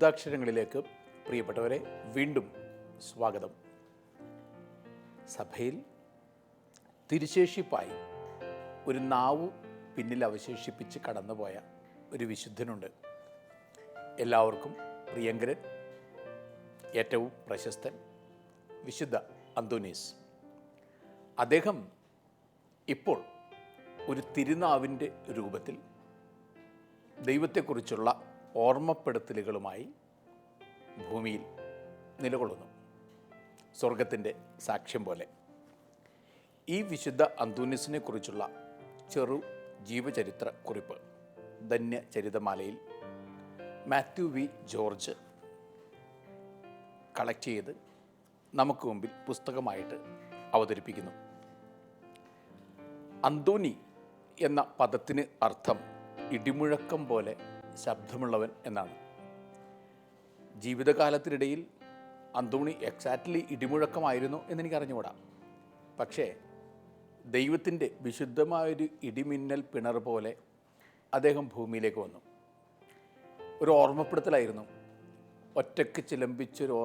ശുദ്ധാക്ഷരങ്ങളിലേക്ക് പ്രിയപ്പെട്ടവരെ വീണ്ടും സ്വാഗതം. സഭയിൽ തിരുശേഷിപ്പായി ഒരു നാവ് പിന്നിൽ അവശേഷിപ്പിച്ച് കടന്നുപോയ ഒരു വിശുദ്ധനുണ്ട്. എല്ലാവർക്കും പ്രിയങ്കരൻ, ഏറ്റവും പ്രശസ്തൻ വിശുദ്ധ അന്തോനീസ്. അദ്ദേഹം ഇപ്പോൾ ഒരു തിരുനാവിൻ്റെ രൂപത്തിൽ ദൈവത്തെക്കുറിച്ചുള്ള ഓർമ്മപ്പെടുത്തലുകളുമായി ഭൂമിയിൽ നിലകൊള്ളുന്നു, സ്വർഗത്തിൻ്റെ സാക്ഷ്യം പോലെ. ഈ വിശുദ്ധ അന്തോനീസിനെ കുറിച്ചുള്ള ചെറു ജീവചരിത്ര കുറിപ്പ് ധന്യചരിതമാലയിൽ മാത്യു വി ജോർജ് കളക്ട് ചെയ്ത് നമുക്ക് മുമ്പിൽ പുസ്തകമായിട്ട് അവതരിപ്പിക്കുന്നു. അന്തോനി എന്ന പദത്തിന് അർത്ഥം ഇടിമുഴക്കം പോലെ ശബ്ദമുള്ളവൻ എന്നാണ്. ജീവിതകാലത്തിനിടയിൽ അന്തോണി എക്സാക്ട്ലി ഇടിമുഴക്കമായിരുന്നു എന്നെനിക്ക് അറിഞ്ഞുകൂടാ. പക്ഷേ ദൈവത്തിൻ്റെ വിശുദ്ധമായൊരു ഇടിമിന്നൽ പിണർ പോലെ അദ്ദേഹം ഭൂമിയിലേക്ക് വന്നു. ഒരു ഓർമ്മപ്പെടുത്തലായിരുന്നു. ഒറ്റയ്ക്ക് ചിലമ്പിച്ചൊരു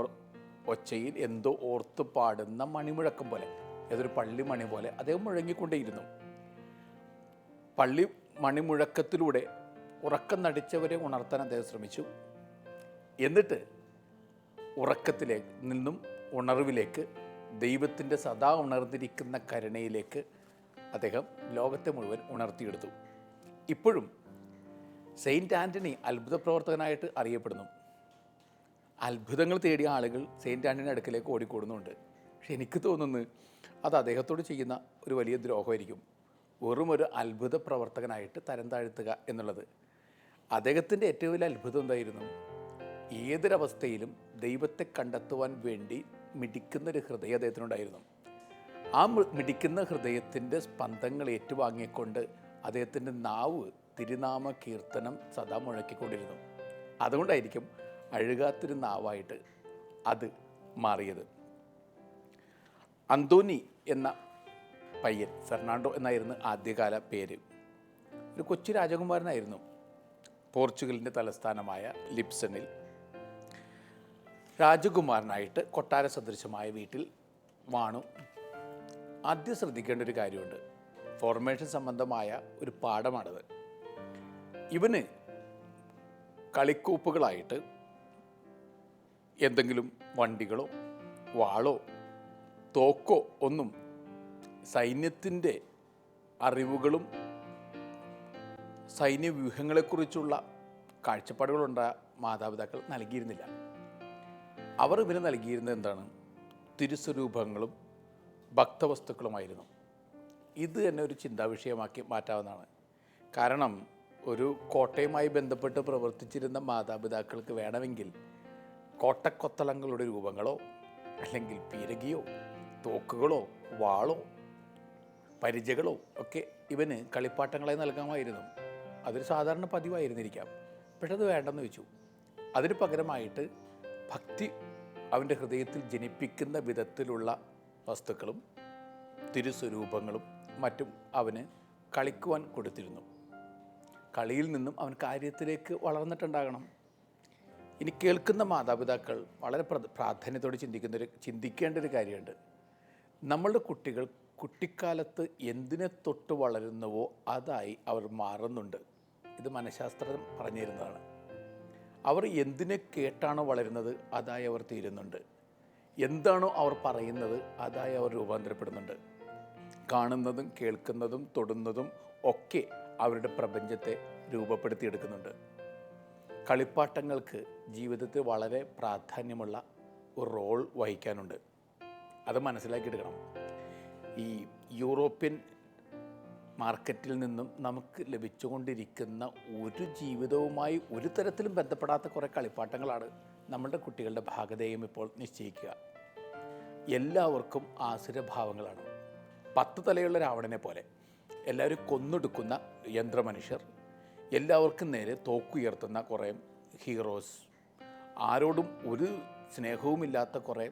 ഒച്ചയിൽ എന്തോ ഓർത്ത് പാടുന്ന മണിമുഴക്കം പോലെ, ഏതൊരു പള്ളി മണി പോലെ അദ്ദേഹം മുഴങ്ങിക്കൊണ്ടേയിരുന്നു. പള്ളി മണിമുഴക്കത്തിലൂടെ ഉറക്കം നടിച്ചവരെ ഉണർത്താൻ അദ്ദേഹം ശ്രമിച്ചു. എന്നിട്ട് ഉറക്കത്തിലേക്ക് നിന്നും ഉണർവിലേക്ക്, ദൈവത്തിൻ്റെ സദാ ഉണർന്നിരിക്കുന്ന കരുണയിലേക്ക് അദ്ദേഹം ലോകത്തെ മുഴുവൻ ഉണർത്തിയെടുത്തു. ഇപ്പോഴും സെയിൻറ്റ് ആൻ്റണി അത്ഭുത പ്രവർത്തകനായിട്ട് അറിയപ്പെടുന്നു. അത്ഭുതങ്ങൾ തേടിയ ആളുകൾ സെയിൻറ്റ് ആൻ്റണി അടുക്കലേക്ക് ഓടിക്കൂടുന്നുണ്ട്. പക്ഷെ എനിക്ക് തോന്നുന്നത് അത് അദ്ദേഹത്തോട് ചെയ്യുന്ന ഒരു വലിയ ദ്രോഹമായിരിക്കും. വെറും ഒരു അത്ഭുത പ്രവർത്തകനായിട്ട് തരം താഴ്ത്തുക എന്നുള്ളത്. അദ്ദേഹത്തിൻ്റെ ഏറ്റവും വലിയ അത്ഭുതം എന്തായിരുന്നു? ഏതൊരവസ്ഥയിലും ദൈവത്തെ കണ്ടെത്തുവാൻ വേണ്ടി മിടിക്കുന്നൊരു ഹൃദയം അദ്ദേഹത്തിനുണ്ടായിരുന്നു. ആ മിടിക്കുന്ന ഹൃദയത്തിൻ്റെ സ്പന്ദങ്ങൾ ഏറ്റുവാങ്ങിക്കൊണ്ട് അദ്ദേഹത്തിൻ്റെ നാവ് തിരുനാമ കീർത്തനം സദാ മുഴക്കിക്കൊണ്ടിരുന്നു. അതുകൊണ്ടായിരിക്കും അഴുകാത്തൊരു നാവായിട്ട് അത് മാറിയത്. അന്തോനി എന്ന പയ്യൻ, ഫെർണാണ്ടോ എന്നായിരുന്നു ആദ്യകാല പേര്. ഒരു കൊച്ചു രാജകുമാരനായിരുന്നു. പോർച്ചുഗലിൻ്റെ തലസ്ഥാനമായ ലിപ്സണിൽ രാജകുമാരനായിട്ട് കൊട്ടാര സദൃശമായ വീട്ടിൽ വാണു. ആദ്യം ശ്രദ്ധിക്കേണ്ട ഒരു കാര്യമുണ്ട്. ഫോർമേഷൻ സംബന്ധമായ ഒരു പാഠമാണത്. ഇവന് കളിക്കൂപ്പുകളായിട്ട് എന്തെങ്കിലും വണ്ടികളോ വാളോ തോക്കോ ഒന്നും സൈന്യത്തിൻ്റെ അറിവുകളും സൈന്യവ്യൂഹങ്ങളെക്കുറിച്ചുള്ള കാഴ്ചപ്പാടുകളുണ്ടായ മാതാപിതാക്കൾ നൽകിയിരുന്നില്ല. അവർ ഇവന് നൽകിയിരുന്നത് എന്താണ്? തിരുസ്വരൂപങ്ങളും ഭക്തവസ്തുക്കളുമായിരുന്നു. ഇത് തന്നെ ഒരു ചിന്താവിഷയമാക്കി മാറ്റാവുന്നതാണ്. കാരണം ഒരു കോട്ടയുമായി ബന്ധപ്പെട്ട് പ്രവർത്തിച്ചിരുന്ന മാതാപിതാക്കൾക്ക് വേണമെങ്കിൽ കോട്ടക്കൊത്തളങ്ങളുടെ രൂപങ്ങളോ അല്ലെങ്കിൽ പീരങ്കിയോ തോക്കുകളോ വാളോ പരിചകളോ ഒക്കെ ഇവന് കളിപ്പാട്ടങ്ങളായി നൽകാമായിരുന്നു. അതൊരു സാധാരണ പതിവായിരുന്നിരിക്കാം. പക്ഷെ അത് വേണ്ടെന്ന് വെച്ചു. അതിന് പകരമായിട്ട് ഭക്തി അവൻ്റെ ഹൃദയത്തിൽ ജനിപ്പിക്കുന്ന വിധത്തിലുള്ള വസ്തുക്കളും തിരുസ്വരൂപങ്ങളും മറ്റും അവന് കളിക്കുവാൻ കൊടുത്തിരുന്നു. കളിയിൽ നിന്നും അവൻ കാര്യത്തിലേക്ക് വളർന്നിട്ടുണ്ടാകണം. ഇനി കേൾക്കുന്ന മാതാപിതാക്കൾ വളരെ പ്രാധാന്യത്തോടെ ചിന്തിക്കേണ്ട ഒരു കാര്യമുണ്ട്. നമ്മളുടെ കുട്ടികൾ കുട്ടിക്കാലത്ത് എന്തിനെ തൊട്ട് വളരുന്നുവോ അതായി അവർ മാറുന്നുണ്ട്. ഇത് മനഃശാസ്ത്രം പറഞ്ഞു തരുന്നതാണ്. അവർ എന്തിനെ കേട്ടാണോ വളരുന്നത് അതായി അവർ തീരുന്നുണ്ട്. എന്താണോ അവർ പറയുന്നത് അതായി അവർ രൂപാന്തരപ്പെടുന്നുണ്ട്. കാണുന്നതും കേൾക്കുന്നതും തൊടുന്നതും ഒക്കെ അവരുടെ പ്രപഞ്ചത്തെ രൂപപ്പെടുത്തിയെടുക്കുന്നുണ്ട്. കളിപ്പാട്ടങ്ങൾക്ക് ജീവിതത്തിൽ വളരെ പ്രാധാന്യമുള്ള ഒരു റോൾ വഹിക്കാനുണ്ട്. അത് മനസ്സിലാക്കിയെടുക്കണം. ഈ യൂറോപ്യൻ മാർക്കറ്റിൽ നിന്നും നമുക്ക് ലഭിച്ചുകൊണ്ടിരിക്കുന്ന ഒരു ജീവിതവുമായി ഒരു തരത്തിലും ബന്ധപ്പെടാത്ത കുറേ കളിപ്പാട്ടങ്ങളാണ് നമ്മളുടെ കുട്ടികളുടെ ഭാഗധേയം ഇപ്പോൾ നിശ്ചയിക്കുക. എല്ലാവർക്കും ആസുരഭാവങ്ങളാണ്. 10 തലയുള്ള രാവണനെ പോലെ എല്ലാവരും കൊന്നൊടുക്കുന്ന യന്ത്രമനുഷ്യർ, എല്ലാവർക്കും നേരെ തോക്കുയർത്തുന്ന കുറേ ഹീറോസ്, ആരോടും ഒരു സ്നേഹവുമില്ലാത്ത കുറേ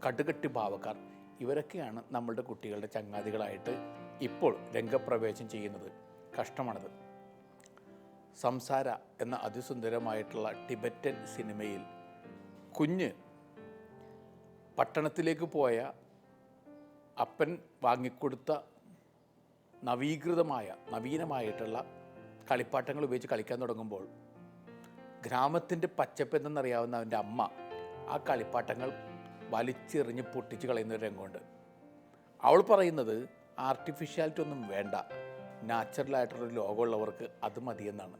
കടുകട്ടി ഭാവക്കാർ, ഇവരൊക്കെയാണ് നമ്മളുടെ കുട്ടികളുടെ ചങ്ങാതികളായിട്ട് ഇപ്പോൾ രംഗപ്രവേശം ചെയ്യുന്നത്. കഷ്ടമാണത്. സംസാര എന്ന അതിസുന്ദരമായിട്ടുള്ള ടിബറ്റൻ സിനിമയിൽ കുഞ്ഞ് പട്ടണത്തിലേക്ക് പോയ അപ്പൻ വാങ്ങിക്കൊടുത്ത നവീനമായിട്ടുള്ള കളിപ്പാട്ടങ്ങൾ ഉപയോഗിച്ച് കളിക്കാൻ തുടങ്ങുമ്പോൾ ഗ്രാമത്തിൻ്റെ പച്ചപ്പ് എന്തെന്നറിയാവുന്ന അവൻ്റെ അമ്മ ആ കളിപ്പാട്ടങ്ങൾ വലിച്ചെറിഞ്ഞ് പൊട്ടിച്ച് കളയുന്ന ഒരു രംഗമുണ്ട്. അവൾ പറയുന്നത് ആർട്ടിഫിഷ്യാലിറ്റി ഒന്നും വേണ്ട, നാച്ചുറലായിട്ടുള്ളൊരു ലോകമുള്ളവർക്ക് അത് മതിയെന്നാണ്.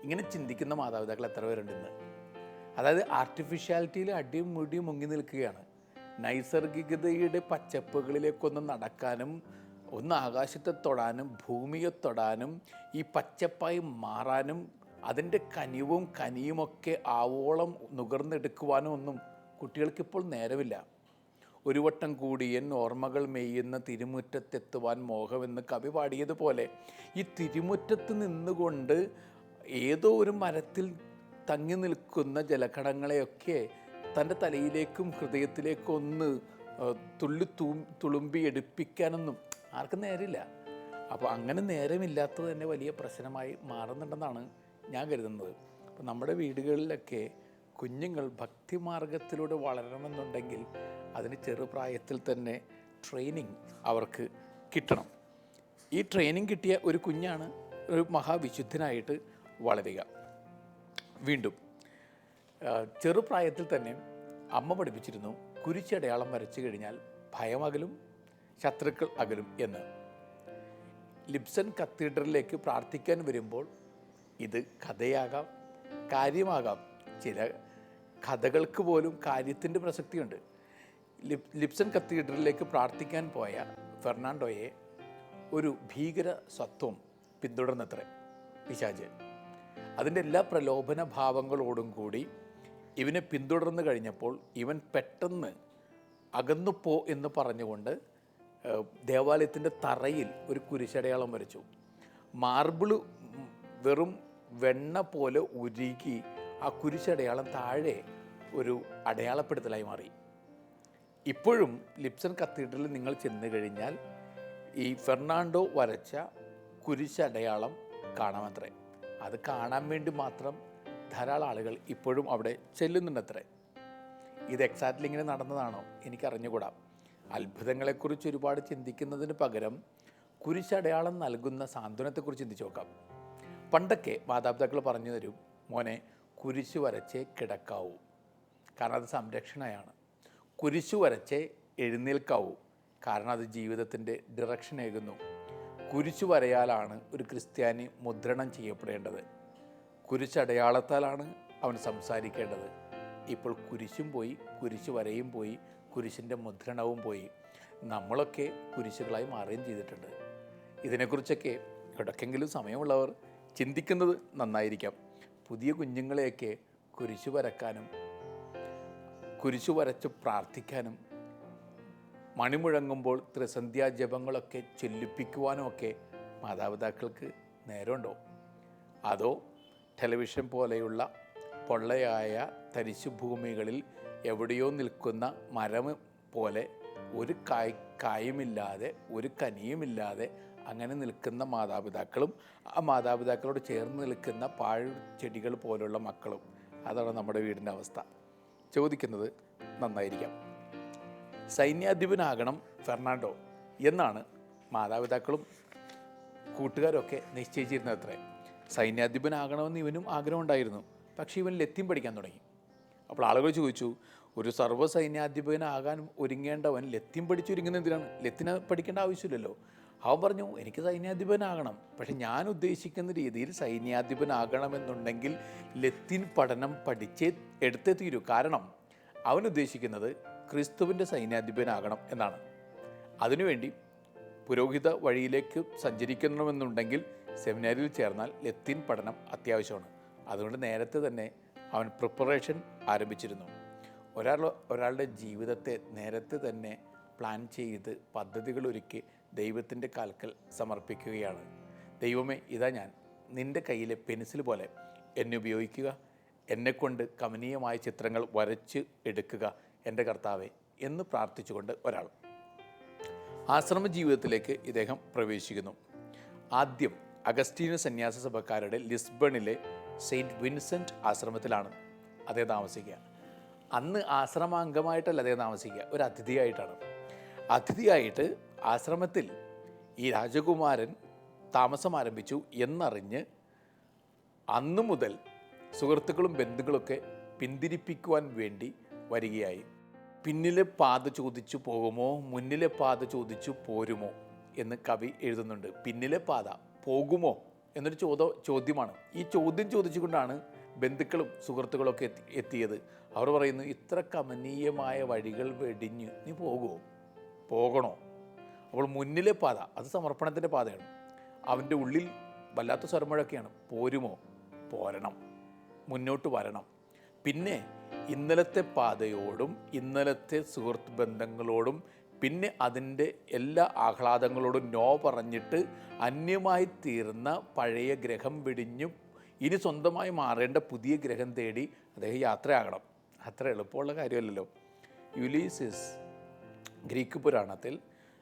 ഇങ്ങനെ ചിന്തിക്കുന്ന മാതാപിതാക്കൾ എത്ര പേരുണ്ടെന്ന്. അതായത് ആർട്ടിഫിഷ്യാലിറ്റിയിൽ അടിയും മുടിയും മുങ്ങി നിൽക്കുകയാണ്. നൈസർഗികതയുടെ പച്ചപ്പുകളിലേക്കൊന്ന് നടക്കാനും ഒന്ന് ആകാശത്തെ തൊടാനും ഭൂമിയെ തൊടാനും ഈ പച്ചപ്പായി മാറാനും അതിൻ്റെ കനിയുമൊക്കെ ആവോളം നുകർന്നെടുക്കുവാനും ഒന്നും കുട്ടികൾക്കിപ്പോൾ നേരമില്ല. ഒരു വട്ടം കൂടിയൻ ഓർമ്മകൾ മെയ്യുന്ന തിരുമുറ്റത്തെത്തുവാൻ മോഹമെന്ന് കവി പാടിയതുപോലെ ഈ തിരുമുറ്റത്ത് നിന്നുകൊണ്ട് ഏതോ ഒരു മരത്തിൽ തങ്ങി നിൽക്കുന്ന ജലഘടങ്ങളെയൊക്കെ തൻ്റെ തലയിലേക്കും ഹൃദയത്തിലേക്കും ഒന്ന് തുളുമ്പി എടുപ്പിക്കാനൊന്നും ആർക്കും നേരമില്ല. അപ്പോൾ അങ്ങനെ നേരമില്ലാത്തത് തന്നെ വലിയ പ്രശ്നമായി മാറുന്നുണ്ടെന്നാണ് ഞാൻ കരുതുന്നത്. അപ്പോൾ നമ്മുടെ വീടുകളിലൊക്കെ കുഞ്ഞുങ്ങൾ ഭക്തിമാർഗത്തിലൂടെ വളരണമെന്നുണ്ടെങ്കിൽ അതിന് ചെറുപ്രായത്തിൽ തന്നെ ട്രെയിനിങ് അവർക്ക് കിട്ടണം. ഈ ട്രെയിനിങ് കിട്ടിയ ഒരു കുഞ്ഞാണ് ഒരു മഹാവിശുദ്ധനായിട്ട് വളരുക. വീണ്ടും ചെറുപ്രായത്തിൽ തന്നെ അമ്മ പഠിപ്പിച്ചിരുന്നു, കുരിശടയാളം വരച്ചു കഴിഞ്ഞാൽ ഭയമകലും ശത്രുക്കൾ അകലും എന്ന്. ലിബ്സൺ കത്തീഡ്രലിലേക്ക് പ്രാർത്ഥിക്കാൻ വരുമ്പോൾ ഇത് കഥയാകാം, കാര്യമാകാം. ചില കഥകൾക്ക് പോലും കാര്യത്തിൻ്റെ പ്രസക്തിയുണ്ട്. ലിബ്സൺ കത്തീഡ്രലിലേക്ക് പ്രാർത്ഥിക്കാൻ പോയ ഫെർണാണ്ടോയെ ഒരു ഭീകര സത്വം പിന്തുടർന്നത്രേ പിശാച്. അതിൻ്റെ എല്ലാ പ്രലോഭന ഭാവങ്ങളോടും കൂടി ഇവനെ പിന്തുടർന്ന് കഴിഞ്ഞപ്പോൾ ഇവൻ പെട്ടെന്ന് അകന്നുപോ എന്ന് പറഞ്ഞുകൊണ്ട് ദേവാലയത്തിൻ്റെ തറയിൽ ഒരു കുരിശടയാളം വരച്ചു. മാർബിള് വെറും വെണ്ണ പോലെ ഉരുകി ആ കുരിശടയാളം താഴെ ഒരു അടയാളപ്പെടുത്തലായി മാറി. ഇപ്പോഴും ലിബ്സൺ കത്തീഡ്രലിൽ നിങ്ങൾ ചെന്ന് കഴിഞ്ഞാൽ ഈ ഫെർണാണ്ടോ വരച്ച കുരിശടയാളം കാണാമത്രേ. അത് കാണാൻ വേണ്ടി മാത്രം ധാരാളം ആളുകൾ ഇപ്പോഴും അവിടെ ചെല്ലുന്നുണ്ടത്രേ. ഇത് എക്സാക്ട്ലി ഇങ്ങനെ നടന്നതാണോ എനിക്കറിഞ്ഞുകൂടാ. അത്ഭുതങ്ങളെക്കുറിച്ച് ഒരുപാട് ചിന്തിക്കുന്നതിന് പകരം കുരിശടയാളം നൽകുന്ന സാന്ത്വനത്തെക്കുറിച്ച് ചിന്തിച്ച് നോക്കാം. പണ്ടൊക്കെ മാതാപിതാക്കൾ പറഞ്ഞു തരും, മോനെ കുരിശ് വരച്ചേ കിടക്കാവൂ, കാരണം അത് സംരക്ഷണയാണ്. കുരിശ് വരച്ചേ എഴുന്നേൽക്കാവൂ, കാരണം അത് ജീവിതത്തിൻ്റെ ഡിറക്ഷനേകുന്നു. കുരിശ് വരയാലാണ് ഒരു ക്രിസ്ത്യാനി മുദ്രണം ചെയ്യപ്പെടേണ്ടത്. കുരിശടയാളത്താലാണ് അവൻ സംസാരിക്കേണ്ടത്. ഇപ്പോൾ കുരിശും പോയി, കുരിശ് വരയും പോയി, കുരിശിൻ്റെ മുദ്രണവും പോയി. നമ്മളൊക്കെ കുരിശുകളായി മാറുകയും ചെയ്തിട്ടുണ്ട്. ഇതിനെക്കുറിച്ചൊക്കെ ഇടയ്ക്കെങ്കിലും സമയമുള്ളവർ ചിന്തിക്കുന്നത് നന്നായിരിക്കാം. പുതിയ കുഞ്ഞുങ്ങളെയൊക്കെ കുരിശു വരക്കാനും കുരിശു വരച്ച് പ്രാർത്ഥിക്കാനും മണിമുഴങ്ങുമ്പോൾ ത്രിസന്ധ്യാ ജപങ്ങളൊക്കെ ചൊല്ലിപ്പിക്കുവാനുമൊക്കെ മാതാപിതാക്കൾക്ക് നേരമുണ്ടോ? അതോ ടെലിവിഷൻ പോലെയുള്ള പൊള്ളയായ തരിശുഭൂമികളിൽ എവിടെയോ നിൽക്കുന്ന മരം പോലെ ഒരു കായുമില്ലാതെ ഒരു കനിയുമില്ലാതെ അങ്ങനെ നിൽക്കുന്ന മാതാപിതാക്കളും ആ മാതാപിതാക്കളോട് ചേർന്ന് നിൽക്കുന്ന പാഴ്ചെടികൾ പോലുള്ള മക്കളും, അതാണ് നമ്മുടെ വീടിൻ്റെ അവസ്ഥ. ചോദിക്കുന്നത് നന്നായിരിക്കാം. സൈന്യാധിപനാകണം ഫെർണാണ്ടോ എന്നാണ് മാതാപിതാക്കളും കൂട്ടുകാരൊക്കെ നിശ്ചയിച്ചിരുന്നത്രേ. സൈന്യാധിപനാകണമെന്ന് ഇവനും ആഗ്രഹമുണ്ടായിരുന്നു. പക്ഷേ ഇവൻ ലത്തീൻ പഠിക്കാൻ തുടങ്ങി. അപ്പോൾ ആളുകൾ ചോദിച്ചു, ഒരു സർവ്വ സൈന്യാധിപനാകാൻ ഒരുങ്ങേണ്ടവൻ ലത്തീൻ പഠിച്ചൊരുങ്ങുന്ന എന്തിനാണ്? ലത്തീൻ പഠിക്കേണ്ട ആവശ്യമില്ലല്ലോ. അവൻ പറഞ്ഞു, എനിക്ക് സൈന്യാധിപനാകണം, പക്ഷെ ഞാൻ ഉദ്ദേശിക്കുന്ന രീതിയിൽ സൈന്യാധിപനാകണമെന്നുണ്ടെങ്കിൽ ലത്തീൻ പഠനം പഠിച്ചേ എടുത്തേ തീരൂ. കാരണം അവൻ ഉദ്ദേശിക്കുന്നത് ക്രിസ്തുവിൻ്റെ സൈന്യാധിപനാകണം എന്നാണ്. അതിനുവേണ്ടി പുരോഹിത വഴിയിലേക്ക് സഞ്ചരിക്കണമെന്നുണ്ടെങ്കിൽ സെമിനാരിയിൽ ചേർന്നാൽ ലത്തീൻ പഠനം അത്യാവശ്യമാണ്. അതുകൊണ്ട് നേരത്തെ തന്നെ അവൻ പ്രിപ്പറേഷൻ ആരംഭിച്ചിരുന്നു. ഒരാളുടെ ജീവിതത്തെ നേരത്തെ തന്നെ പ്ലാൻ ചെയ്ത് പദ്ധതികൾ ഒരുക്കി ദൈവത്തിൻ്റെ കാൽക്കൽ സമർപ്പിക്കുകയാണ്. ദൈവമേ, ഇതാ ഞാൻ നിൻ്റെ കയ്യിലെ പെൻസിൽ പോലെ എന്നെ ഉപയോഗിക്കുക, എന്നെക്കൊണ്ട് കമനീയമായ ചിത്രങ്ങൾ വരച്ച് എടുക്കുക എൻ്റെ കർത്താവേ എന്ന് പ്രാർത്ഥിച്ചുകൊണ്ട് ഒരാൾ ആശ്രമ ജീവിതത്തിലേക്ക് ഇദ്ദേഹം പ്രവേശിക്കുന്നു. ആദ്യം അഗസ്റ്റീനോ സന്യാസ സഭക്കാരുടെ ലിസ്ബണിലെ സെയിൻറ്റ് വിൻസെൻ്റ് ആശ്രമത്തിലാണ് അദ്ദേഹം താമസിക്കുക. അന്ന് ആശ്രമാംഗമായിട്ടല്ല അദ്ദേഹം താമസിക്കുക, ഒരു അതിഥിയായിട്ടാണ്. അതിഥിയായിട്ട് ആശ്രമത്തിൽ ഈ രാജകുമാരൻ താമസം ആരംഭിച്ചു എന്നറിഞ്ഞ് അന്നു മുതൽ സുഹൃത്തുക്കളും ബന്ധുക്കളൊക്കെ പിന്തിരിപ്പിക്കുവാൻ വേണ്ടി വരികയായി. പിന്നിലെ പാത ചോദിച്ചു പോകുമോ, മുന്നിലെ പാത ചോദിച്ചു പോരുമോ എന്ന് കവി എഴുതുന്നുണ്ട്. പിന്നിലെ പാത പോകുമോ എന്നൊരു ചോദ്യമാണ്. ഈ ചോദ്യം ചോദിച്ചുകൊണ്ടാണ് ബന്ധുക്കളും സുഹൃത്തുക്കളൊക്കെ എത്തിയത്. അവർ പറയുന്നു, ഇത്ര കമനീയമായ വഴികൾ വെടിഞ്ഞ് നീ പോകുമോ, പോകണോ? അപ്പോൾ മുന്നിലെ പാത അത് സമർപ്പണത്തിൻ്റെ പാതയാണ്. അവൻ്റെ ഉള്ളിൽ വല്ലാത്ത സ്വരമുഴക്കെയാണ്, പോരുമോ, പോരണം, മുന്നോട്ട് വരണം. പിന്നെ ഇന്നലത്തെ പാതയോടും ഇന്നലത്തെ സുഹൃത്ത് ബന്ധങ്ങളോടും പിന്നെ അതിൻ്റെ എല്ലാ ആഹ്ലാദങ്ങളോടും നോ പറഞ്ഞിട്ട് അന്യമായി തീർന്ന പഴയ ഗ്രഹം വെടിഞ്ഞു ഇനി സ്വന്തമായി മാറേണ്ട പുതിയ ഗ്രഹം തേടി അദ്ദേഹം യാത്രയാകണം. അത്ര എളുപ്പമുള്ള കാര്യമല്ലല്ലോ. യുലീസിസ് ഗ്രീക്ക് പുരാണത്തിൽ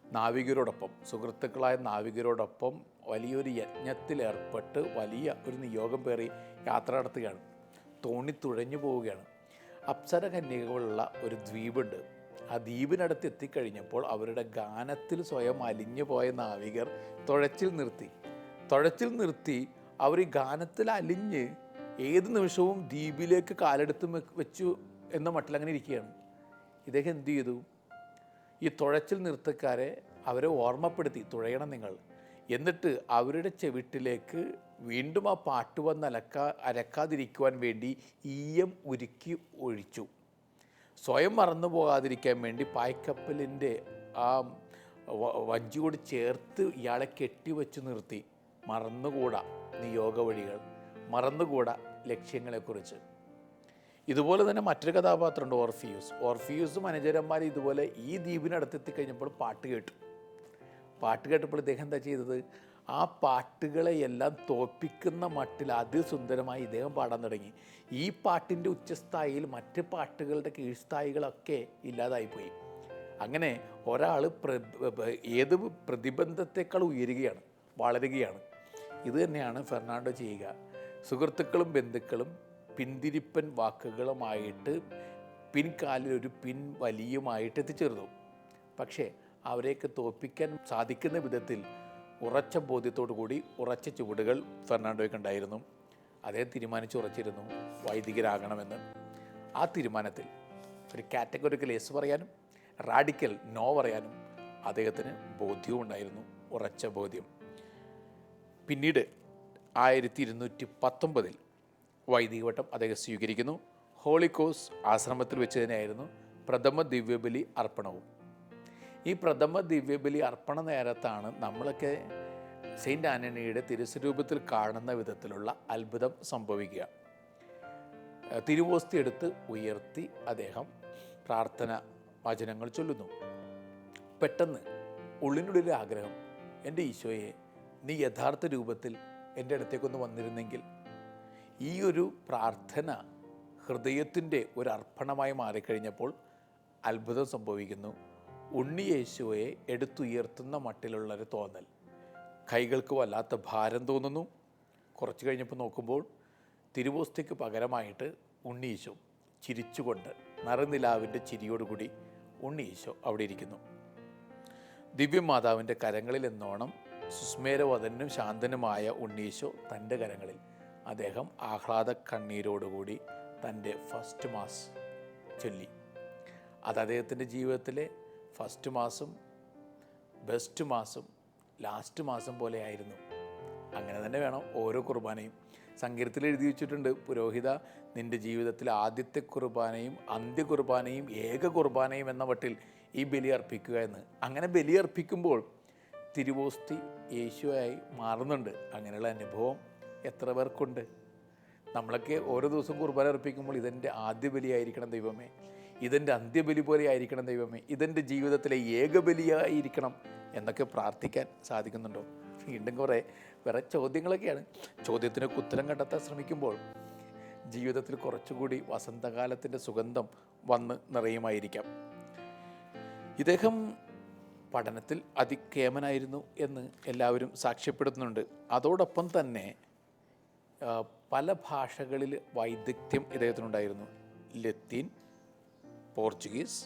നാവികരോടൊപ്പം, സുഹൃത്തുക്കളായ നാവികരോടൊപ്പം വലിയൊരു യജ്ഞത്തിലേർപ്പെട്ട് വലിയ ഒരു നിയോഗം പേറി യാത്ര നടത്തുകയാണ്. തോണി തുഴഞ്ഞു പോവുകയാണ്. അപ്സര കന്യകകളുള്ള ഒരു ദ്വീപുണ്ട്. ആ ദ്വീപിനടുത്ത് എത്തിക്കഴിഞ്ഞപ്പോൾ അവരുടെ ഗാനത്തിൽ സ്വയം അലിഞ്ഞു പോയ നാവികർ തുഴച്ചിൽ നിർത്തി അവർ ഈ ഗാനത്തിൽ അലിഞ്ഞ് ഏത് നിമിഷവും ദ്വീപിലേക്ക് കാലെടുത്ത് വെച്ചു എന്ന മട്ടിൽ അങ്ങനെ ഇരിക്കുകയാണ്. ഇദ്ദേഹം എന്തു ചെയ്തു? ഈ തുഴച്ചിൽ നിർത്തക്കാരെ അവരെ ഓർമ്മപ്പെടുത്തി, തുഴയണം നിങ്ങൾ. എന്നിട്ട് അവരുടെ ചെവിട്ടിലേക്ക് വീണ്ടും ആ പാട്ട് വന്ന് അരക്കാതിരിക്കുവാൻ വേണ്ടി ഈയം ഉരുക്കി ഒഴിച്ചു. സ്വയം മറന്നു പോകാതിരിക്കാൻ വേണ്ടി പായ്ക്കപ്പലിൻ്റെ ആ വഞ്ചിയോട് ചേർത്ത് ഇയാളെ കെട്ടിവെച്ച് നിർത്തി. മറന്നുകൂടാ നിയോഗ വഴികൾ, മറന്നുകൂടാ ലക്ഷ്യങ്ങളെക്കുറിച്ച്. ഇതുപോലെ തന്നെ മറ്റൊരു കഥാപാത്രമുണ്ട്, ഓർഫിയൂസും അനുചരന്മാരും ഇതുപോലെ ഈ ദ്വീപിനടുത്തെത്തിക്കഴിഞ്ഞപ്പോൾ പാട്ട് കേട്ടപ്പോൾ ഇദ്ദേഹം എന്താ ചെയ്തത്? ആ പാട്ടുകളെയെല്ലാം തോൽപ്പിക്കുന്ന മട്ടിൽ അതിസുന്ദരമായി ഇദ്ദേഹം പാടാൻ തുടങ്ങി. ഈ പാട്ടിൻ്റെ ഉച്ചസ്ഥായിയിൽ മറ്റ് പാട്ടുകളുടെ കീഴ്സ്ഥായികളൊക്കെ ഇല്ലാതായിപ്പോയി. അങ്ങനെ ഒരാൾ ഏത് പ്രതിബന്ധത്തെക്കാൾ ഉയരുകയാണ്, വളരുകയാണ്. ഇത് തന്നെയാണ് ഫെർണാണ്ടോ ചെയ്യുക. സുഹൃത്തുക്കളും ബന്ധുക്കളും പിന്തിരിപ്പൻ വാക്കുകളുമായിട്ട് പിൻകാലിൽ ഒരു വലിയുമായിട്ട് എത്തിച്ചേർന്നു. പക്ഷേ അവരെയൊക്കെ തോൽപ്പിക്കാൻ സാധിക്കുന്ന വിധത്തിൽ ഉറച്ച ബോധ്യത്തോടു കൂടി ഉറച്ച ചുവടുകൾ ഫെർണാണ്ടോയ്ക്കുണ്ടായിരുന്നു. അദ്ദേഹം തീരുമാനിച്ചുറച്ചിരുന്നു വൈദികരാകണമെന്ന്. ആ തീരുമാനത്തിൽ ഒരു കാറ്റഗറിക്കൽ യെസ് പറയാനും റാഡിക്കൽ നോ പറയാനും അദ്ദേഹത്തിന് ബോധ്യവും ഉണ്ടായിരുന്നു, ഉറച്ച ബോധ്യം. പിന്നീട് 1219 വൈദികവട്ടം അദ്ദേഹം സ്വീകരിക്കുന്നു. ഹോളിക്കോസ് ആശ്രമത്തിൽ വെച്ച് തന്നെയായിരുന്നു പ്രഥമ ദിവ്യബലി അർപ്പണവും. ഈ പ്രഥമ ദിവ്യബലി അർപ്പണ നേരത്താണ് നമ്മളൊക്കെ സെയിൻറ്റ് ആൻ്റണിയുടെ തിരുസ്വരൂപത്തിൽ കാണുന്ന വിധത്തിലുള്ള അത്ഭുതം സംഭവിക്കുക. തിരുവോസ്തി എടുത്ത് ഉയർത്തി അദ്ദേഹം പ്രാർത്ഥന വചനങ്ങൾ ചൊല്ലുന്നു. പെട്ടെന്ന് ഉള്ളിനുള്ളിലെ ആഗ്രഹം, എൻ്റെ ഈശോയെ, നീ യഥാർത്ഥ രൂപത്തിൽ എൻ്റെ അടുത്തേക്കൊന്ന് വന്നിരുന്നെങ്കിൽ. ഈ ഒരു പ്രാർത്ഥന ഹൃദയത്തിൻ്റെ ഒരു അർപ്പണമായി മാറിക്കഴിഞ്ഞപ്പോൾ അത്ഭുതം സംഭവിക്കുന്നു. ഉണ്ണി യേശുവെ എടുത്തുയർത്തുന്ന മട്ടിലുള്ളൊരു തോന്നൽ. കൈകൾക്ക് വല്ലാത്ത ഭാരം തോന്നുന്നു. കുറച്ച് കഴിഞ്ഞപ്പോൾ നോക്കുമ്പോൾ തിരുവോസ്തിക്ക് പകരമായിട്ട് ഉണ്ണി ഈശോ ചിരിച്ചുകൊണ്ട് നറുനിലാവിൻ്റെ ചിരിയോടുകൂടി ഉണ്ണി ഈശോ അവിടെ ഇരിക്കുന്നു. ദിവ്യമാതാവിൻ്റെ കരങ്ങളിൽ എന്നോണം സുസ്മേരവദനും ശാന്തനുമായ ഉണ്ണീശോ തൻ്റെ കരങ്ങളിൽ അദ്ദേഹം ആഹ്ലാദ കണ്ണീരോടുകൂടി തൻ്റെ ഫസ്റ്റ് മാസ് ചൊല്ലി. അത് അദ്ദേഹത്തിൻ്റെ ജീവിതത്തിലെ ഫസ്റ്റ് മാസം, ബെസ്റ്റ് മാസം, ലാസ്റ്റ് മാസം പോലെ ആയിരുന്നു. അങ്ങനെ തന്നെ വേണം ഓരോ കുർബാനയും. സങ്കീർത്തനത്തിൽ എഴുതി വെച്ചിട്ടുണ്ട്, പുരോഹിത, നിൻ്റെ ജീവിതത്തിൽ ആദ്യത്തെ കുർബാനയും അന്ത്യ കുർബാനയും ഏക കുർബാനയും എന്ന മട്ടിൽ ഈ ബലി അർപ്പിക്കുക എന്ന്. അങ്ങനെ ബലി അർപ്പിക്കുമ്പോൾ തിരുവോസ്തി യേശുവായി മാറുന്നുണ്ട്. അങ്ങനെയുള്ള അനുഭവം എത്ര പേർക്കുണ്ട്? നമ്മളൊക്കെ ഓരോ ദിവസവും കുർബാന അർപ്പിക്കുമ്പോൾ ഇതെൻ്റെ ആദ്യ ബലിയായിരിക്കണം ദൈവമേ, ഇതെൻ്റെ അന്ത്യബലി പോലെ ആയിരിക്കണം ദൈവമേ, ഇതെൻ്റെ ജീവിതത്തിലെ ഏകബലിയായിരിക്കണം എന്നൊക്കെ പ്രാർത്ഥിക്കാൻ സാധിക്കുന്നുണ്ടോ? വീണ്ടും വേറെ ചോദ്യങ്ങളൊക്കെയാണ്. ചോദ്യത്തിനൊക്കെ ഉത്തരം കണ്ടെത്താൻ ശ്രമിക്കുമ്പോൾ ജീവിതത്തിൽ കുറച്ചുകൂടി വസന്തകാലത്തിൻ്റെ സുഗന്ധം വന്ന് നിറയുമായിരിക്കാം. ഇദ്ദേഹം പഠനത്തിൽ അതികേമനായിരുന്നു എന്ന് എല്ലാവരും സാക്ഷ്യപ്പെടുത്തുന്നുണ്ട്. അതോടൊപ്പം തന്നെ പല ഭാഷകളിൽ വൈദഗ്ധ്യം ഇദ്ദേഹത്തിനുണ്ടായിരുന്നു. ലത്തീൻ, പോർച്ചുഗീസ്,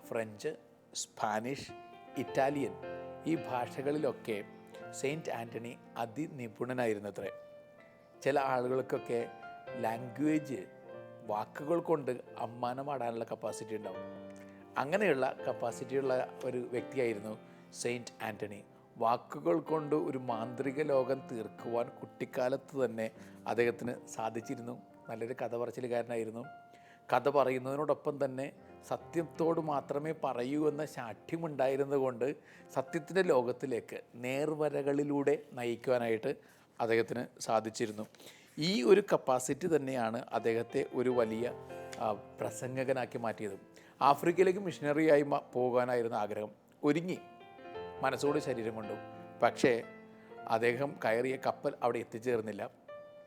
ഫ്രഞ്ച്, സ്പാനിഷ്, ഇറ്റാലിയൻ ഈ ഭാഷകളിലൊക്കെ സെയിൻറ്റ് ആൻ്റണി അതിനിപുണനായിരുന്നത്രേ. ചില ആളുകൾക്കൊക്കെ ലാംഗ്വേജ് വാക്കുകൾ കൊണ്ട് അമ്മാനമാടാനുള്ള കപ്പാസിറ്റി ഉണ്ടാവും. അങ്ങനെയുള്ള കപ്പാസിറ്റിയുള്ള ഒരു വ്യക്തിയായിരുന്നു സെയിൻറ്റ് ആൻ്റണി. വാക്കുകൾ കൊണ്ട് ഒരു മാന്ത്രിക ലോകം തീർക്കുവാൻ കുട്ടിക്കാലത്ത് തന്നെ അദ്ദേഹത്തിന് സാധിച്ചിരുന്നു. നല്ലൊരു കഥ പറച്ചിലുകാരനായിരുന്നു. കഥ പറയുന്നതിനോടൊപ്പം തന്നെ സത്യത്തോട് മാത്രമേ പറയൂ എന്ന ശാഠ്യമുണ്ടായിരുന്നത് കൊണ്ട് സത്യത്തിൻ്റെ ലോകത്തിലേക്ക് നേർവരകളിലൂടെ നയിക്കുവാനായിട്ട് അദ്ദേഹത്തിന് സാധിച്ചിരുന്നു. ഈ ഒരു കപ്പാസിറ്റി തന്നെയാണ് അദ്ദേഹത്തെ ഒരു വലിയ പ്രസംഗകനാക്കി മാറ്റിയത്. ആഫ്രിക്കയിലേക്ക് മിഷനറിയായി പോകാനായിരുന്നു ആഗ്രഹം. ഒരുങ്ങി മനസ്സോട് ശരീരം കൊണ്ടും. പക്ഷേ അദ്ദേഹം കയറിയ കപ്പൽ അവിടെ എത്തിച്ചേർന്നില്ല.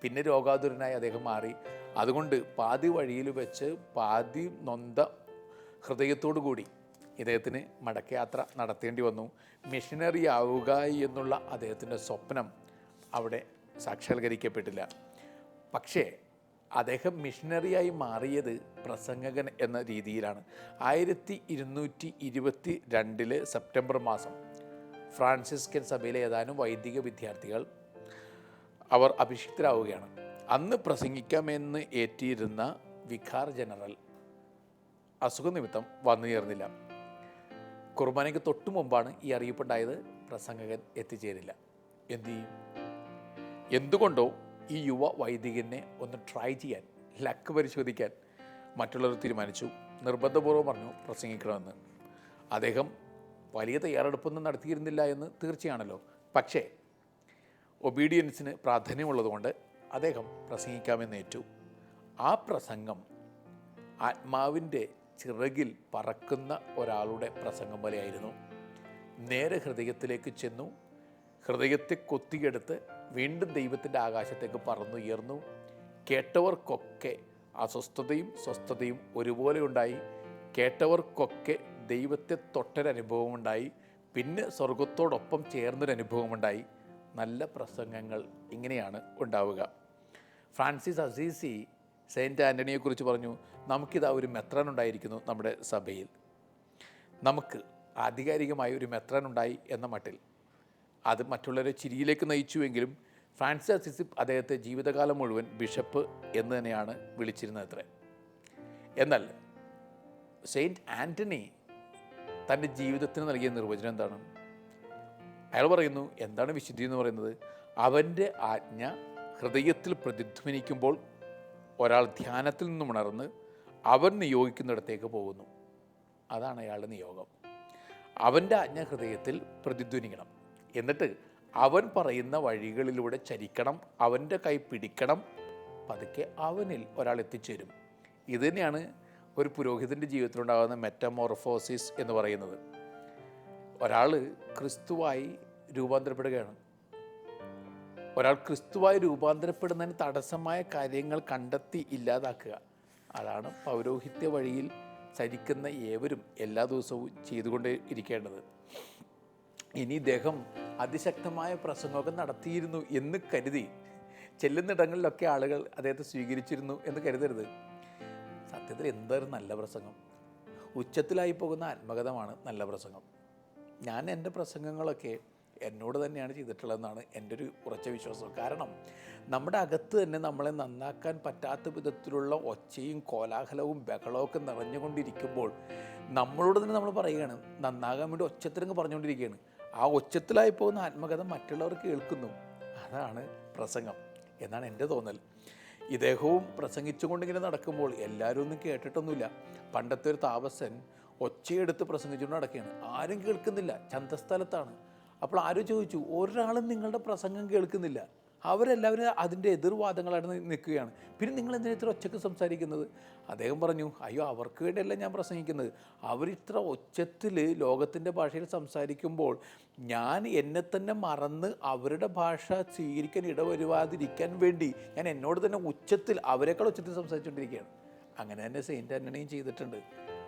പിന്നെ രോഗാതുരനായി അദ്ദേഹം മാറി. അതുകൊണ്ട് പാതി വഴിയിൽ വെച്ച് പാതി നൊന്ത ഹൃദയത്തോടു കൂടി ഇദ്ദേഹത്തിന് മടക്കയാത്ര നടത്തേണ്ടി വന്നു. മിഷനറി ആവുക എന്നുള്ള അദ്ദേഹത്തിൻ്റെ സ്വപ്നം അവിടെ സാക്ഷാത്കരിക്കപ്പെട്ടില്ല. പക്ഷേ അദ്ദേഹം മിഷനറിയായി മാറിയത് പ്രസംഗകൻ എന്ന രീതിയിലാണ്. 1222 സെപ്റ്റംബർ മാസം ഫ്രാൻസിസ്കൻ സഭയിലെ ഏതാനും വൈദിക വിദ്യാർത്ഥികൾ അവർ അഭിഷിക്തരാവുകയാണ്. അന്ന് പ്രസംഗിക്കാമെന്ന് ഏറ്റിയിരുന്ന വികാർ ജനറൽ അസുഖനിമിത്തം വന്നു ചേർന്നില്ല. കുർബാനയ്ക്ക് തൊട്ടു മുമ്പാണ് ഈ അറിയിപ്പുണ്ടായത്. പ്രസംഗകൻ എത്തിച്ചേരില്ല. എന്തു ചെയ്യും? എന്തുകൊണ്ടോ ഈ യുവ വൈദികനെ ഒന്ന് ട്രൈ ചെയ്യാൻ, ലക്ക് പരിശോധിക്കാൻ മറ്റുള്ളവർ തീരുമാനിച്ചു. നിർബന്ധപൂർവ്വം പറഞ്ഞു പ്രസംഗിക്കണമെന്ന്. അദ്ദേഹം വലിയ തയ്യാറെടുപ്പൊന്നും നടത്തിയിരുന്നില്ല എന്ന് തീർച്ചയാണല്ലോ. പക്ഷേ ഒബീഡിയൻസിന് പ്രാധാന്യമുള്ളതുകൊണ്ട് അദ്ദേഹം പ്രസംഗിക്കാമെന്നേറ്റു. ആ പ്രസംഗം ആത്മാവിൻ്റെ ചിറകിൽ പറക്കുന്ന ഒരാളുടെ പ്രസംഗം പോലെയായിരുന്നു. നേരെ ഹൃദയത്തിലേക്ക് ചെന്നു. ഹൃദയത്തെ കൊത്തിയെടുത്ത് വീണ്ടും ദൈവത്തിൻ്റെ ആകാശത്തേക്ക് പറന്നുയർന്നു. കേട്ടവർക്കൊക്കെ അസ്വസ്ഥതയും സ്വസ്ഥതയും ഒരുപോലെ ഉണ്ടായി. കേട്ടവർക്കൊക്കെ ദൈവത്തെ തൊട്ടൊരനുഭവമുണ്ടായി. പിന്നെ സ്വർഗത്തോടൊപ്പം ചേർന്നൊരനുഭവമുണ്ടായി. നല്ല പ്രസംഗങ്ങൾ ഇങ്ങനെയാണ് ഉണ്ടാവുക. ഫ്രാൻസിസ് അസീസി സെയിൻറ്റ് ആൻ്റണിയെക്കുറിച്ച് പറഞ്ഞു, നമുക്കിതാ ഒരു മെത്രാൻ ഉണ്ടായിരിക്കുന്നു നമ്മുടെ സഭയിൽ. നമുക്ക് ആധികാരികമായ ഒരു മെത്രാൻ ഉണ്ടായി എന്ന മട്ടിൽ. അത് മറ്റുള്ളവരെ ചിരിയിലേക്ക് നയിച്ചുവെങ്കിലും ഫ്രാൻസിസ് അസീസി അദ്ദേഹത്തെ ജീവിതകാലം മുഴുവൻ ബിഷപ്പ് എന്ന് തന്നെയാണ് വിളിച്ചിരുന്നത് അത്രേ. എന്നാൽ സെയിൻറ്റ് ആൻ്റണി തൻ്റെ ജീവിതത്തിന് നൽകിയ നിർവചനം എന്താണ്? അയാൾ പറയുന്നു, എന്താണ് വിശുദ്ധി എന്ന് പറയുന്നത്? അവൻ്റെ ആജ്ഞ ഹൃദയത്തിൽ പ്രതിധ്വനിക്കുമ്പോൾ ഒരാൾ ധ്യാനത്തിൽ നിന്നും ഉണർന്ന് അവൻ നിയോഗിക്കുന്നിടത്തേക്ക് പോകുന്നു. അതാണ് അയാളുടെ നിയോഗം. അവൻ്റെ ആജ്ഞ ഹൃദയത്തിൽ പ്രതിധ്വനിക്കണം. എന്നിട്ട് അവൻ പറയുന്ന വഴികളിലൂടെ ചരിക്കണം. അവൻ്റെ കൈ പിടിക്കണം. പതുക്കെ അവനിൽ ഒരാൾ എത്തിച്ചേരും. ഇത് തന്നെയാണ് ഒരു പുരോഹിതൻ്റെ ജീവിതത്തിലുണ്ടാകുന്ന മെറ്റമോർഫോസിസ് എന്ന് പറയുന്നത്. ഒരാൾ ക്രിസ്തുവായി രൂപാന്തരപ്പെടുകയാണ്. ഒരാൾ ക്രിസ്തുവായി രൂപാന്തരപ്പെടുന്നതിന് തടസ്സമായ കാര്യങ്ങൾ കണ്ടെത്തി ഇല്ലാതാക്കുക. അതാണ് പൗരോഹിത്യ വഴിയിൽ ചരിക്കുന്ന ഏവരും എല്ലാ ദിവസവും ചെയ്തുകൊണ്ടേ ഇരിക്കേണ്ടത്. ഇനി ഇദ്ദേഹം അതിശക്തമായ പ്രസംഗമൊക്കെ നടത്തിയിരുന്നു എന്ന് കരുതി ചെല്ലുന്നിടങ്ങളിലൊക്കെ ആളുകൾ അദ്ദേഹത്തെ സ്വീകരിച്ചിരുന്നു എന്ന് കരുതരുത്. സത്യത്തിൽ എന്തായിരുന്നു നല്ല പ്രസംഗം? ഉച്ചത്തിലായി പോകുന്ന ആത്മകഥമാണ് നല്ല പ്രസംഗം. ഞാൻ എൻ്റെ പ്രസംഗങ്ങളൊക്കെ എന്നോട് തന്നെയാണ് ചെയ്തിട്ടുള്ളതെന്നാണ് എൻ്റെ ഒരു ഉറച്ച വിശ്വാസം. കാരണം നമ്മുടെ അകത്ത് തന്നെ നമ്മളെ നന്നാക്കാൻ പറ്റാത്ത വിധത്തിലുള്ള ഒച്ചയും കോലാഹലവും ബഹളമൊക്കെ നിറഞ്ഞുകൊണ്ടിരിക്കുമ്പോൾ നമ്മളോട് തന്നെ നമ്മൾ പറയുകയാണ്, നന്നാകാൻ വേണ്ടി ഒച്ചത്തിലങ്ങ് പറഞ്ഞുകൊണ്ടിരിക്കുകയാണ്. ആ ഒച്ചത്തിലായി പോകുന്ന ആത്മകഥ മറ്റുള്ളവർ കേൾക്കുന്നു. അതാണ് പ്രസംഗം എന്നാണ് എൻ്റെ തോന്നൽ. ഇദ്ദേഹവും പ്രസംഗിച്ചുകൊണ്ടിങ്ങനെ നടക്കുമ്പോൾ എല്ലാവരും ഒന്നും കേട്ടിട്ടൊന്നുമില്ല. പണ്ടത്തെ ഒരു താപസൻ ഒച്ചയെടുത്ത് പ്രസംഗിച്ചുകൊണ്ട് നടക്കുകയാണ്. ആരും കേൾക്കുന്നില്ല, ചന്തസ്ഥലത്താണ്. അപ്പോൾ ആരും ചോദിച്ചു, ഒരാളും നിങ്ങളുടെ പ്രസംഗം കേൾക്കുന്നില്ല. അവരെല്ലാവരും അതിൻ്റെ എതിർവാദങ്ങളാണ് നിൽക്കുകയാണ്. പിന്നെ നിങ്ങൾ എന്തിനാ ഇത്ര ഒച്ചക്ക് സംസാരിക്കുന്നത്? അദ്ദേഹം പറഞ്ഞു, അയ്യോ, അവർക്ക് വേണ്ടിയല്ല ഞാൻ പ്രസംഗിക്കുന്നത്. അവരിത്ര ഒച്ചത്തിൽ ലോകത്തിൻ്റെ ഭാഷയിൽ സംസാരിക്കുമ്പോൾ ഞാൻ എന്നെ തന്നെ മറന്ന് അവരുടെ ഭാഷ സ്വീകരിക്കാൻ ഇടവരുവാതിരിക്കാൻ വേണ്ടി ഞാൻ എന്നോട് തന്നെ ഉച്ചത്തിൽ, അവരെക്കാൾ ഉച്ചത്തിൽ സംസാരിച്ചുകൊണ്ടിരിക്കുകയാണ്. അങ്ങനെ തന്നെ സെയിൻറ്റ് ആൻ്റണിയും ചെയ്തിട്ടുണ്ട്.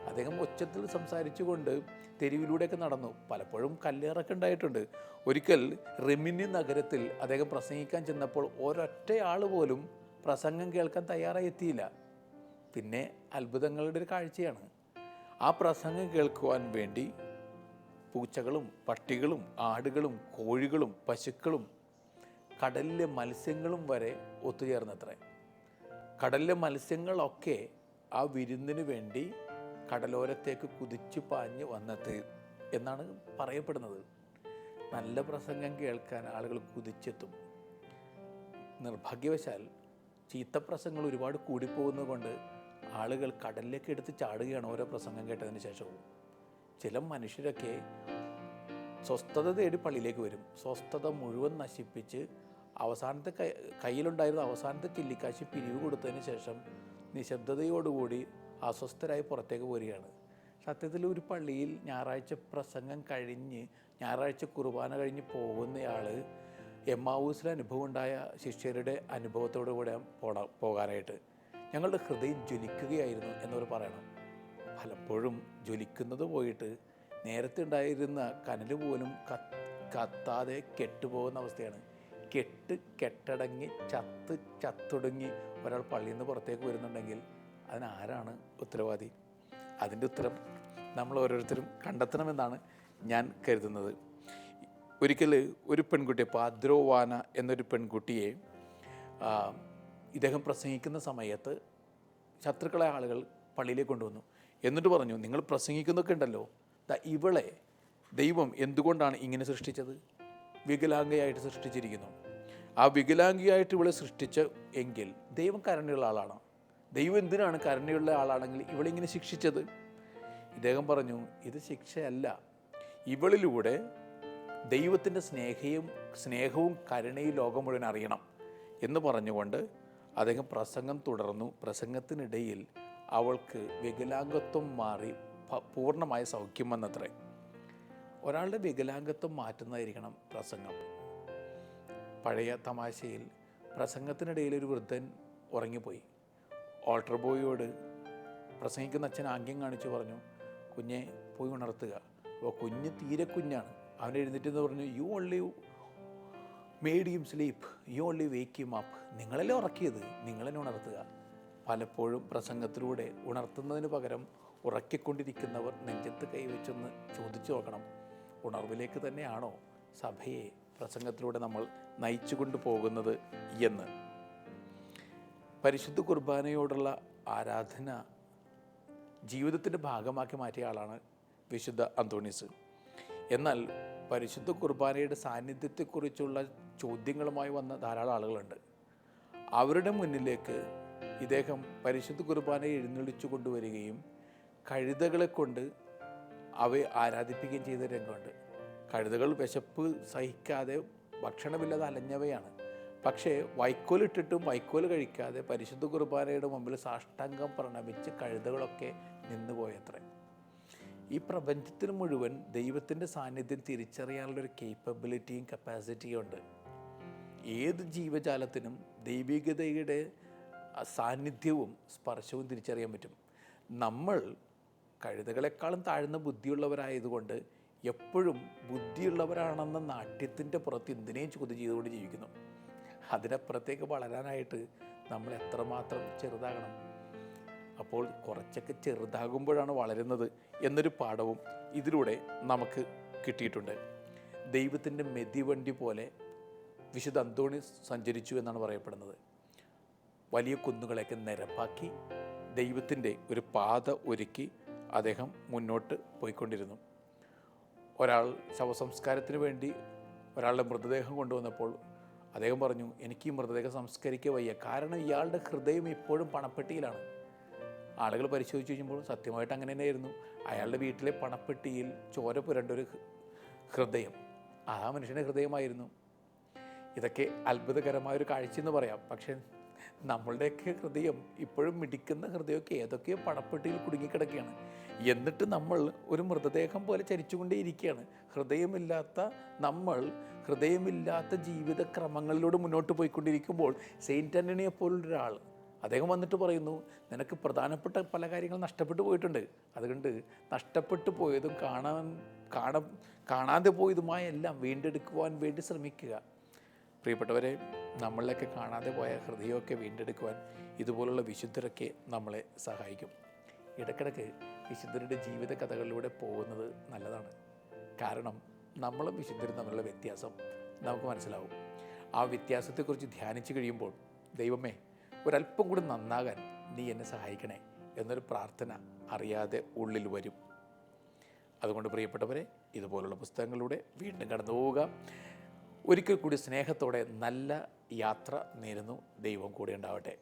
അദ്ദേഹം ഒച്ചത്തിൽ സംസാരിച്ചുകൊണ്ട് തെരുവിലൂടെയൊക്കെ നടന്നു. പലപ്പോഴും കല്ലേറൊക്കെ ഉണ്ടായിട്ടുണ്ട്. ഒരിക്കൽ റിമിനി നഗരത്തിൽ അദ്ദേഹം പ്രസംഗിക്കാൻ ചെന്നപ്പോൾ ഒരൊറ്റയാൾ പോലും പ്രസംഗം കേൾക്കാൻ തയ്യാറായി എത്തിയില്ല. പിന്നെ അത്ഭുതങ്ങളുടെ ഒരു കാഴ്ചയാണ്. ആ പ്രസംഗം കേൾക്കുവാൻ വേണ്ടി പൂച്ചകളും പട്ടികളും ആടുകളും കോഴികളും പശുക്കളും കടലിലെ മത്സ്യങ്ങളും വരെ ഒത്തുചേർന്നത്രേ. കടലിലെ മത്സ്യങ്ങളൊക്കെ ആ വിരുന്നിന് വേണ്ടി കടലോരത്തേക്ക് കുതിച്ചു പാഞ്ഞ് വന്നത് എന്നാണ് പറയപ്പെടുന്നത്. നല്ല പ്രസംഗം കേൾക്കാൻ ആളുകൾ കുതിച്ചെത്തും. നിർഭാഗ്യവശാൽ ചീത്ത പ്രസംഗങ്ങൾ ഒരുപാട് കൂടിപ്പോകുന്നത് കൊണ്ട് ആളുകൾ കടലിലേക്ക് എടുത്ത് ചാടുകയാണ് ഓരോ പ്രസംഗം കേട്ടതിന് ശേഷവും. ചില മനുഷ്യരൊക്കെ സ്വസ്ഥത തേടി പള്ളിയിലേക്ക് വരും. സ്വസ്ഥത മുഴുവൻ നശിപ്പിച്ച് അവസാനത്തെ കയ്യിലുണ്ടായിരുന്ന അവസാനത്തെ ചില്ലിക്കാശി പിരിവ് കൊടുത്തതിന് ശേഷം നിശബ്ദതയോടുകൂടി അസ്വസ്ഥരായി പുറത്തേക്ക് പോരുകയാണ്. സത്യത്തിൽ ഒരു പള്ളിയിൽ ഞായറാഴ്ച പ്രസംഗം കഴിഞ്ഞ് ഞായറാഴ്ച കുർബാന കഴിഞ്ഞ് പോകുന്നയാൾ എമ്മാവൂസിൽ അനുഭവം ഉണ്ടായ ശിഷ്യരുടെ അനുഭവത്തോടു കൂടെ പോകാനായിട്ട് ഞങ്ങളുടെ ഹൃദയം ജ്വലിക്കുകയായിരുന്നു എന്നവർ പറയണം. പലപ്പോഴും ജ്വലിക്കുന്നത് പോയിട്ട് നേരത്തെ ഉണ്ടായിരുന്ന കനൽ പോലും കത്താതെ കെട്ടുപോകുന്ന അവസ്ഥയാണ്. കെട്ടടങ്ങി ചത്തൊടുങ്ങി ഒരാൾ പള്ളിയിൽ നിന്ന് പുറത്തേക്ക് വരുന്നുണ്ടെങ്കിൽ അതിനാരാണ് ഉത്തരവാദി? അതിൻ്റെ ഉത്തരം നമ്മൾ ഓരോരുത്തരും കണ്ടെത്തണമെന്നാണ് ഞാൻ കരുതുന്നത്. ഒരിക്കൽ ഒരു പെൺകുട്ടിയെ, പാദ്രോവാന എന്നൊരു പെൺകുട്ടിയെ ഇദ്ദേഹം പ്രസംഗിക്കുന്ന സമയത്ത് ശത്രുക്കളായ ആളുകൾ പള്ളിയിലേക്ക് കൊണ്ടുവന്നു. എന്നിട്ട് പറഞ്ഞു, നിങ്ങൾ പ്രസംഗിക്കുന്നൊക്കെ ഉണ്ടല്ലോ, ഇവളെ ദൈവം എന്തുകൊണ്ടാണ് ഇങ്ങനെ സൃഷ്ടിച്ചത്? വികലാംഗയായിട്ട് സൃഷ്ടിച്ചിരിക്കുന്നു. ആ വികലാംഗിയായിട്ട് ഇവളെ സൃഷ്ടിച്ച എങ്കിൽ ദൈവം കരുണയുള്ള ആളാണ്. ദൈവം എന്തിനാണ് കരുണയുള്ള ആളാണെങ്കിൽ ഇവളിങ്ങനെ ശിക്ഷിച്ചത്? ഇദ്ദേഹം പറഞ്ഞു, ഇത് ശിക്ഷയല്ല, ഇവളിലൂടെ ദൈവത്തിൻ്റെ സ്നേഹവും കരുണയും ലോകം മുഴുവൻ അറിയണം എന്ന് പറഞ്ഞുകൊണ്ട് അദ്ദേഹം പ്രസംഗം തുടർന്നു. പ്രസംഗത്തിനിടയിൽ അവൾക്ക് വികലാംഗത്വം മാറി പൂർണ്ണമായ സൗഖ്യം വന്നത്രേ. ഒരാളുടെ വികലാംഗത്വം മാറ്റുന്നതായിരിക്കണം പ്രസംഗം. പഴയ തമാശയിൽ പ്രസംഗത്തിനിടയിൽ ഒരു വൃദ്ധൻ ഉറങ്ങിപ്പോയി. ഓൾട്ടർ ബോയോട് പ്രസംഗിക്കുന്ന അച്ഛൻ ആംഗ്യം കാണിച്ചു പറഞ്ഞു, കുഞ്ഞെ പോയി ഉണർത്തുക. അപ്പോൾ കുഞ്ഞ് തീരെ കുഞ്ഞാണ്. അവൻ എഴുന്നേറ്റെന്ന് പറഞ്ഞു, you only made him sleep, you only wake him up. നിങ്ങളല്ലേ ഉറക്കിയത്, നിങ്ങളെന്നെ ഉണർത്തുക. പലപ്പോഴും പ്രസംഗത്തിലൂടെ ഉണർത്തുന്നതിന് പകരം ഉറക്കിക്കൊണ്ടിരിക്കുന്നവർ നെഞ്ചത്ത് കൈവച്ചൊന്ന് ചോദിച്ചു നോക്കണം, ഉണർവിലേക്ക് തന്നെയാണോ സഭയെ പ്രസംഗത്തിലൂടെ നമ്മൾ നയിച്ചു കൊണ്ടുപോകുന്നത് എന്ന്. പരിശുദ്ധ കുർബാനയോടുള്ള ആരാധന ജീവിതത്തിൻ്റെ ഭാഗമാക്കി മാറ്റിയ ആളാണ് വിശുദ്ധ അന്തോണീസ്. എന്നാൽ പരിശുദ്ധ കുർബാനയുടെ സാന്നിധ്യത്തെക്കുറിച്ചുള്ള ചോദ്യങ്ങളുമായി വന്ന ധാരാളം ആളുകളുണ്ട്. അവരുടെ മുന്നിലേക്ക് ഇദ്ദേഹം പരിശുദ്ധ കുർബാനയെ എഴുന്നള്ളിച്ചു കൊണ്ടുവരികയും കഴുതകളെ കൊണ്ട് അവയെ ആരാധിപ്പിക്കുകയും ചെയ്ത രംഗമുണ്ട്. കഴുതകൾ വിശപ്പ് സഹിക്കാതെ ഭക്ഷണമില്ലാതെ അലഞ്ഞവയാണ്. പക്ഷേ വൈക്കോലിട്ടിട്ടും വൈക്കോൽ കഴിക്കാതെ പരിശുദ്ധ കുർബാനയുടെ മുമ്പിൽ സാഷ്ടാംഗം പ്രണമിച്ച് കഴുതകളൊക്കെ നിന്നുപോയത്രേ. ഈ പ്രപഞ്ചത്തിന് മുഴുവൻ ദൈവത്തിൻ്റെ സാന്നിധ്യം തിരിച്ചറിയാനുള്ളൊരു കേപ്പബിലിറ്റിയും കപ്പാസിറ്റിയും ഉണ്ട്. ഏത് ജീവജാലത്തിനും ദൈവികതയുടെ സാന്നിധ്യവും സ്പർശവും തിരിച്ചറിയാൻ പറ്റും. നമ്മൾ കഴുതകളെക്കാളും താഴ്ന്ന ബുദ്ധിയുള്ളവരായതുകൊണ്ട് എപ്പോഴും ബുദ്ധിയുള്ളവരാണെന്ന നാട്യത്തിൻ്റെ പുറത്ത് എന്തിനേയും ചോദ്യം ചെയ്തുകൊണ്ട് ജീവിക്കുന്നു. അതിനപ്പുറത്തേക്ക് വളരാനായിട്ട് നമ്മൾ എത്രമാത്രം ചെറുതാകണം. അപ്പോൾ കുറച്ചൊക്കെ ചെറുതാകുമ്പോഴാണ് വളരുന്നത് എന്നൊരു പാഠവും ഇതിലൂടെ നമുക്ക് കിട്ടിയിട്ടുണ്ട്. ദൈവത്തിൻ്റെ മെതിവണ്ടി പോലെ വിശുദ്ധ അന്തോണീസ് സഞ്ചരിച്ചു എന്നാണ് പറയപ്പെടുന്നത്. വലിയ കുന്നുകളെയൊക്കെ നിരപ്പാക്കി ദൈവത്തിൻ്റെ ഒരു പാത ഒരുക്കി അദ്ദേഹം മുന്നോട്ട് പോയിക്കൊണ്ടിരുന്നു. ഒരാൾ ശവസംസ്കാരത്തിന് വേണ്ടി ഒരാളുടെ മൃതദേഹം കൊണ്ടുവന്നപ്പോൾ അദ്ദേഹം പറഞ്ഞു, എനിക്ക് ഈ മൃതദേഹം സംസ്കരിക്കുക വയ്യ, കാരണം ഇയാളുടെ ഹൃദയം ഇപ്പോഴും പണപ്പെട്ടിയിലാണ്. ആളുകൾ പരിശോധിച്ച് കഴിയുമ്പോൾ സത്യമായിട്ട് അങ്ങനെ തന്നെയായിരുന്നു. അയാളുടെ വീട്ടിലെ പണപ്പെട്ടിയിൽ ചോര പുരണ്ടൊരു ഹൃദയം ആ മനുഷ്യൻ്റെ ഹൃദയമായിരുന്നു. ഇതൊക്കെ അത്ഭുതകരമായൊരു കാഴ്ചയെന്ന് പറയാം. പക്ഷേ നമ്മളുടെയൊക്കെ ഹൃദയം ഇപ്പോഴും മിടിക്കുന്ന ഹൃദയമൊക്കെ ഏതൊക്കെയോ പണപ്പെട്ടിയിൽ കുടുങ്ങിക്കിടക്കുകയാണ്. എന്നിട്ട് നമ്മൾ ഒരു മൃതദേഹം പോലെ ചരിച്ചുകൊണ്ടേയിരിക്കുകയാണ്. ഹൃദയമില്ലാത്ത ജീവിത ക്രമങ്ങളിലൂടെ മുന്നോട്ട് പോയിക്കൊണ്ടിരിക്കുമ്പോൾ സെയിൻറ്റ് ആൻ്റണിയെ പോലുള്ളൊരാൾ അദ്ദേഹം വന്നിട്ട് പറയുന്നു, നിനക്ക് പ്രധാനപ്പെട്ട പല കാര്യങ്ങളും നഷ്ടപ്പെട്ടു പോയിട്ടുണ്ട്. അതുകൊണ്ട് നഷ്ടപ്പെട്ടു പോയതും കാണാതെ പോയതുമായ എല്ലാം വീണ്ടെടുക്കുവാൻ വേണ്ടി ശ്രമിക്കുക. പ്രിയപ്പെട്ടവരെ, നമ്മളിലൊക്കെ കാണാതെ പോയ ഹൃദയമൊക്കെ വീണ്ടെടുക്കുവാൻ ഇതുപോലുള്ള വിശുദ്ധരൊക്കെ നമ്മളെ സഹായിക്കും. ഇടയ്ക്കിടയ്ക്ക് വിശുദ്ധരുടെ ജീവിത കഥകളിലൂടെ പോകുന്നത് നല്ലതാണ്. കാരണം നമ്മളും വിശുദ്ധരും തമ്മിലുള്ള വ്യത്യാസം നമുക്ക് മനസ്സിലാവും. ആ വ്യത്യാസത്തെക്കുറിച്ച് ധ്യാനിച്ചു കഴിയുമ്പോൾ, ദൈവമേ, ഒരല്പം കൂടി നന്നാകാൻ നീ എന്നെ സഹായിക്കണേ എന്നൊരു പ്രാർത്ഥന അറിയാതെ ഉള്ളിൽ വരും. അതുകൊണ്ട് പ്രിയപ്പെട്ടവരെ, ഇതുപോലുള്ള പുസ്തകങ്ങളിലൂടെ വീണ്ടും കടന്നു പോവുക. ഒരിക്കൽ കൂടി സ്നേഹത്തോടെ നല്ല യാത്ര നേരുന്നു. ദൈവം കൂടെ ഉണ്ടാവട്ടെ.